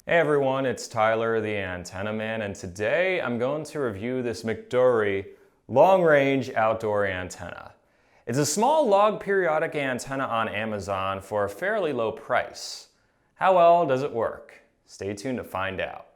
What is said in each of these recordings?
Hey everyone, it's Tyler, the Antenna Man, and today I'm going to review this McDuory long-range outdoor antenna. It's a small log periodic antenna on Amazon for a fairly low price. How well does it work? Stay tuned to find out.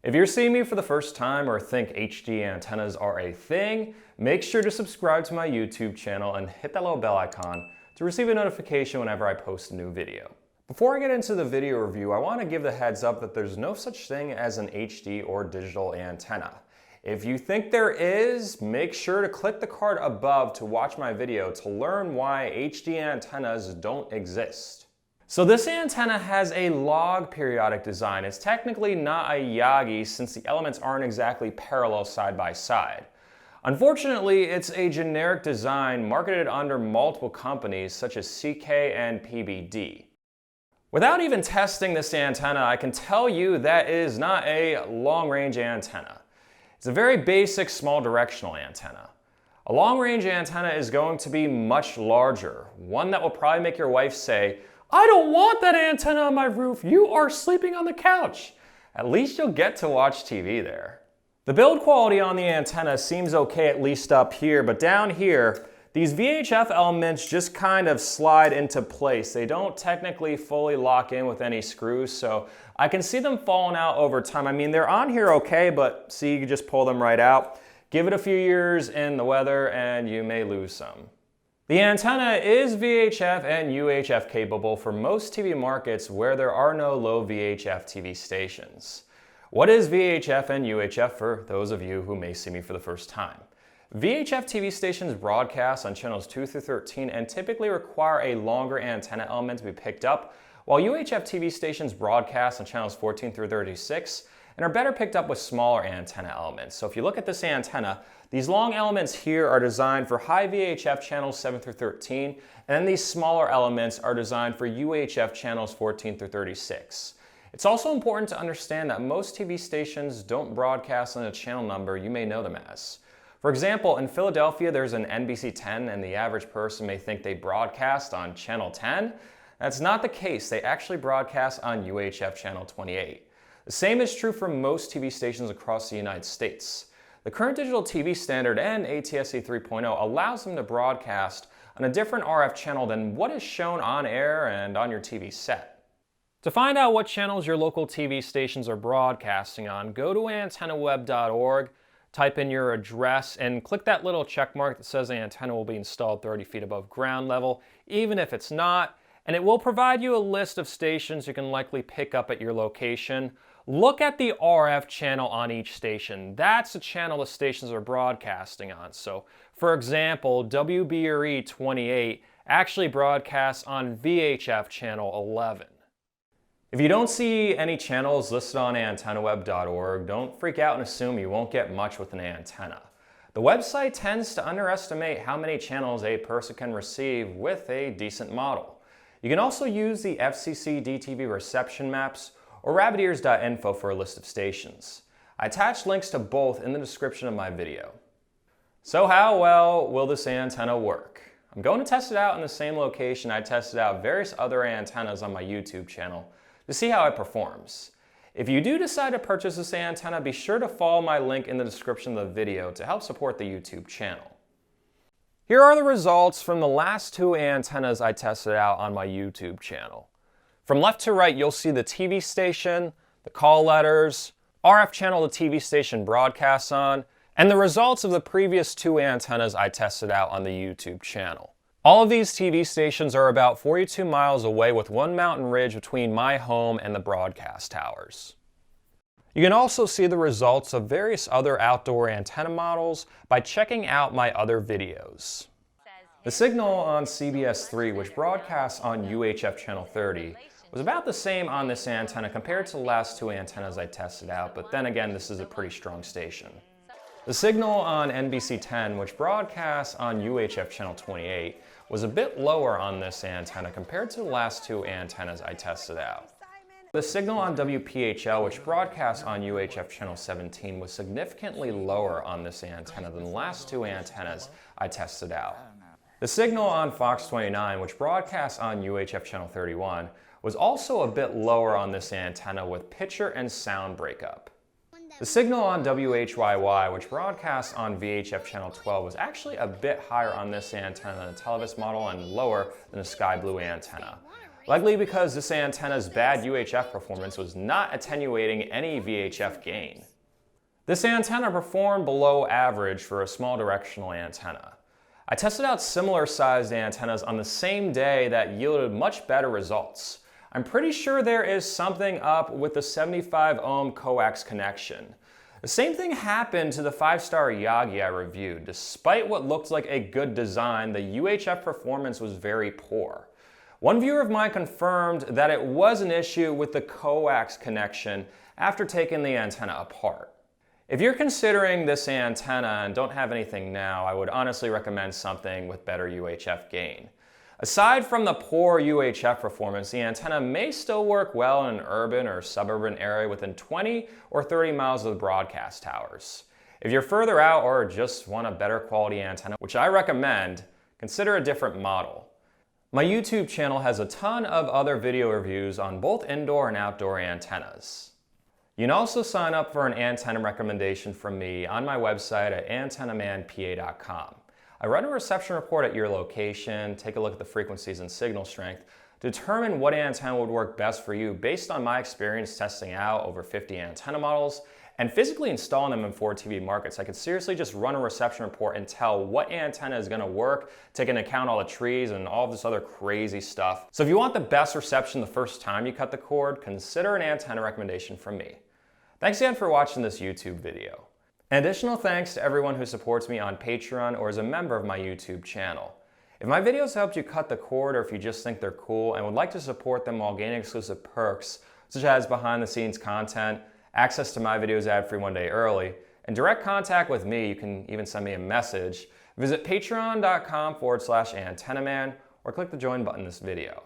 If you're seeing me for the first time or think HD antennas are a thing, make sure to subscribe to my YouTube channel and hit that little bell icon to receive a notification whenever I post a new video. Before I get into the video review, I want to give the heads up that there's no such thing as an HD or digital antenna. If you think there is, make sure to click the card above to watch my video to learn why HD antennas don't exist. So this antenna has a log periodic design. It's technically not a Yagi since the elements aren't exactly parallel side by side. Unfortunately, it's a generic design marketed under multiple companies such as CK and PBD. Without even testing this antenna, I can tell you that it is not a long-range antenna. It's a very basic small directional antenna. A long-range antenna is going to be much larger, one that will probably make your wife say, "I don't want that antenna on my roof, you are sleeping on the couch." At least you'll get to watch TV there. The build quality on the antenna seems okay, at least up here, but down here, these VHF elements just kind of slide into place. They don't technically fully lock in with any screws, so I can see them falling out over time. I mean, they're on here okay, but see, you can just pull them right out. Give it a few years in the weather and you may lose some. The antenna is VHF and UHF capable for most TV markets where there are no low VHF TV stations. What is VHF and UHF for those of you who may see me for the first time? VHF TV stations broadcast on channels 2 through 13 and typically require a longer antenna element to be picked up, while UHF TV stations broadcast on channels 14 through 36 and are better picked up with smaller antenna elements. So if you look at this antenna, these long elements here are designed for high VHF channels 7 through 13, and then these smaller elements are designed for UHF channels 14 through 36. It's also important to understand that most TV stations don't broadcast on a channel number you may know them as. For example, in Philadelphia there's an NBC 10 and the average person may think they broadcast on channel 10. That's not the case. They actually broadcast on UHF channel 28. The same is true for most TV stations across the United States. The current digital TV standard and ATSC 3.0 allows them to broadcast on a different RF channel than what is shown on air and on your TV set. To find out what channels your local TV stations are broadcasting on, go to antennaweb.org, type in your address, and click that little check mark that says the antenna will be installed 30 feet above ground level, even if it's not, and it will provide you a list of stations you can likely pick up at your location. Look at the RF channel on each station. That's the channel the stations are broadcasting on. So, for example, WBRE 28 actually broadcasts on VHF channel 11. If you don't see any channels listed on antennaweb.org, don't freak out and assume you won't get much with an antenna. The website tends to underestimate how many channels a person can receive with a decent model. You can also use the FCC DTV reception maps or rabbitears.info for a list of stations. I attached links to both in the description of my video. So how well will this antenna work? I'm going to test it out in the same location I tested out various other antennas on my YouTube channel to see how it performs. If you do decide to purchase this antenna, be sure to follow my link in the description of the video to help support the YouTube channel. Here are the results from the last two antennas I tested out on my YouTube channel. From left to right, you'll see the TV station, the call letters, RF channel the TV station broadcasts on, and the results of the previous two antennas I tested out on the YouTube channel. All of these TV stations are about 42 miles away with one mountain ridge between my home and the broadcast towers. You can also see the results of various other outdoor antenna models by checking out my other videos. The signal on CBS 3, which broadcasts on UHF channel 30, was about the same on this antenna compared to the last two antennas I tested out, but then again, this is a pretty strong station. The signal on NBC 10, which broadcasts on UHF channel 28, was a bit lower on this antenna compared to the last two antennas I tested out. The signal on WPHL, which broadcasts on UHF channel 17, was significantly lower on this antenna than the last two antennas I tested out. The signal on Fox 29, which broadcasts on UHF channel 31, was also a bit lower on this antenna with picture and sound breakup. The signal on WHYY, which broadcasts on VHF channel 12, was actually a bit higher on this antenna than the Televis model and lower than the Sky Blue antenna. Likely because this antenna's bad UHF performance was not attenuating any VHF gain. This antenna performed below average for a small directional antenna. I tested out similar sized antennas on the same day that yielded much better results. I'm pretty sure there is something up with the 75 ohm coax connection. The same thing happened to the 5-star Yagi I reviewed. Despite what looked like a good design, the UHF performance was very poor. One viewer of mine confirmed that it was an issue with the coax connection after taking the antenna apart. If you're considering this antenna and don't have anything now, I would honestly recommend something with better UHF gain. Aside from the poor UHF performance, the antenna may still work well in an urban or suburban area within 20 or 30 miles of the broadcast towers. If you're further out or just want a better quality antenna, which I recommend, consider a different model. My YouTube channel has a ton of other video reviews on both indoor and outdoor antennas. You can also sign up for an antenna recommendation from me on my website at antennamanpa.com. I run a reception report at your location, take a look at the frequencies and signal strength, determine what antenna would work best for you based on my experience testing out over 50 antenna models, and physically installing them in 4 TV markets. I could seriously just run a reception report and tell what antenna is gonna work, take into account all the trees and all this other crazy stuff. So if you want the best reception the first time you cut the cord, consider an antenna recommendation from me. Thanks again for watching this YouTube video. An additional thanks to everyone who supports me on Patreon or is a member of my YouTube channel. If my videos helped you cut the cord, or if you just think they're cool and would like to support them while gaining exclusive perks, such as behind the scenes content, access to my videos ad-free 1 day early, and direct contact with me, you can even send me a message, visit patreon.com/antennaman or click the join button in this video.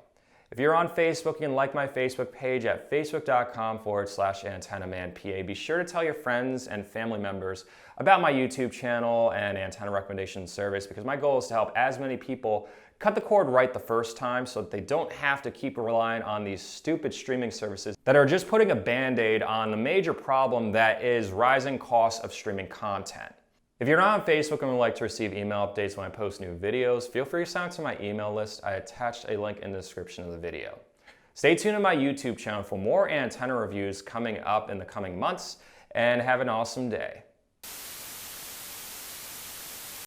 If you're on Facebook, you can like my Facebook page at facebook.com/antennamanpa. Be sure to tell your friends and family members about my YouTube channel and antenna recommendation service, because my goal is to help as many people cut the cord right the first time so that they don't have to keep relying on these stupid streaming services that are just putting a band-aid on the major problem that is rising costs of streaming content. If you're not on Facebook and would like to receive email updates when I post new videos, feel free to sign up to my email list. I attached a link in the description of the video. Stay tuned to my YouTube channel for more antenna reviews coming up in the coming months, and have an awesome day.